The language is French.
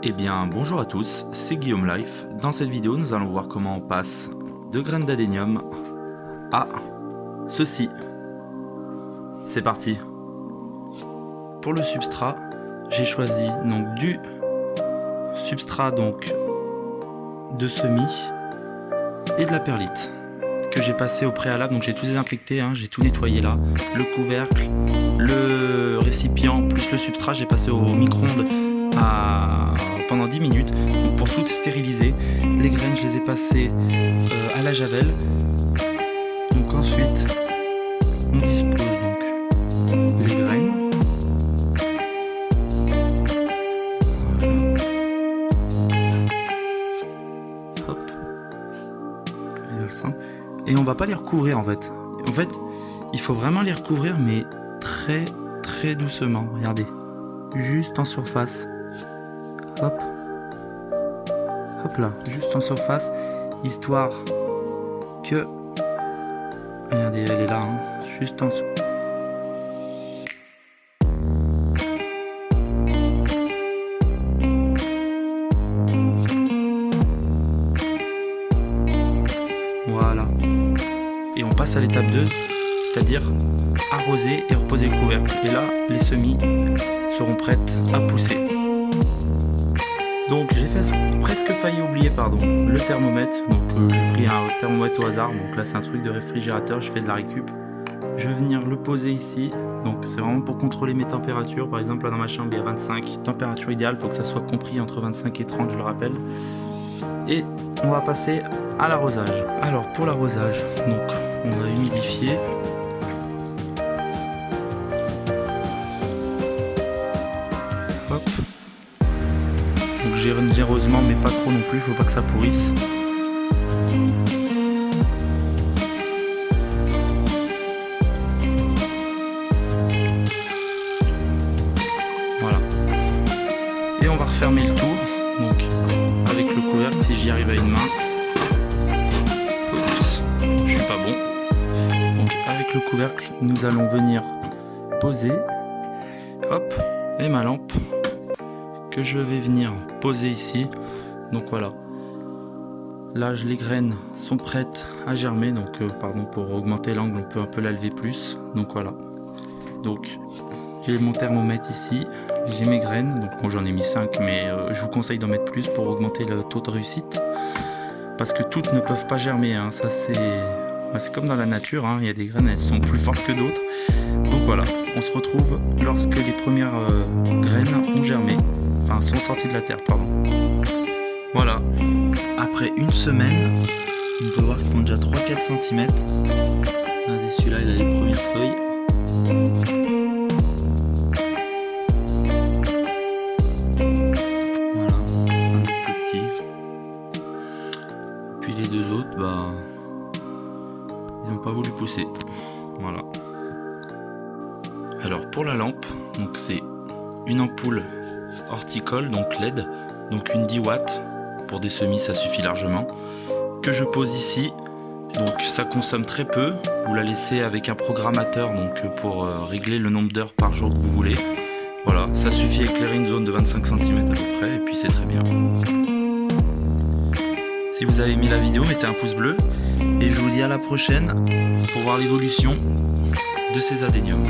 Eh bien bonjour à tous, c'est Guillaume Life. Dans cette vidéo nous allons voir comment on passe de graines d'adénium à ceci. C'est parti. Pour le substrat, j'ai choisi donc du substrat donc de semis et de la perlite que j'ai passé au préalable, donc j'ai tout désinfecté, j'ai tout nettoyé là, le couvercle, le récipient plus le substrat, j'ai passé au micro-ondes pendant 10 minutes donc pour tout stériliser. Les graines je les ai passées à la javel. Donc ensuite on dispose donc les graines. Voilà. Hop. Et on va pas les recouvrir en fait. En fait il faut vraiment les recouvrir mais très doucement. Regardez. Juste en surface. Hop. Hop là, juste en surface, histoire que... Regardez, elle est là, juste en surface. Voilà. Et on passe à l'étape 2, c'est-à-dire arroser et reposer le couvercle. Et là, les semis seront prêtes à pousser. Donc j'ai presque failli oublier le thermomètre. Donc j'ai pris un thermomètre au hasard. Donc là c'est un truc de réfrigérateur, je fais de la récup. Je vais venir le poser ici. Donc c'est vraiment pour contrôler mes températures. Par exemple là dans ma chambre il y a 25, température idéale, il faut que ça soit compris entre 25 et 30, je le rappelle. Et on va passer à l'arrosage. Alors pour l'arrosage, donc on va humidifier. Hop. Donc généreusement mais pas trop non plus, faut pas que ça pourrisse. Voilà. Et on va refermer le tout, donc avec le couvercle si j'y arrive à une main. Oups, je suis pas bon. Donc avec le couvercle, nous allons venir poser. Hop, et ma lampe que je vais venir poser ici. Donc voilà, là les graines sont prêtes à germer, donc pardon, pour augmenter l'angle on peut un peu la lever plus. Donc voilà, donc j'ai mon thermomètre ici, j'ai mes graines, donc moi j'en ai mis 5 mais je vous conseille d'en mettre plus pour augmenter le taux de réussite parce que toutes ne peuvent pas germer, ça c'est comme dans la nature, il y a des graines, elles sont plus fortes que d'autres. Donc voilà, on se retrouve lorsque les premières graines ont germé, enfin sont sorties de la terre, pardon. Voilà, après une semaine, on peut voir qu'ils font déjà 3-4 cm. Regardez, celui-là il a les premières feuilles. Voilà, un autre plus petit. Puis les deux autres, ils n'ont pas voulu pousser. Voilà. Alors pour la lampe, donc c'est une ampoule horticole, donc LED, donc une 10 watts, pour des semis ça suffit largement, que je pose ici. Donc ça consomme très peu, vous la laissez avec un programmateur donc pour régler le nombre d'heures par jour que vous voulez. Voilà, ça suffit à éclairer une zone de 25 cm à peu près et puis c'est très bien. Si vous avez aimé la vidéo, mettez un pouce bleu et je vous dis à la prochaine pour voir l'évolution de ces adéniums.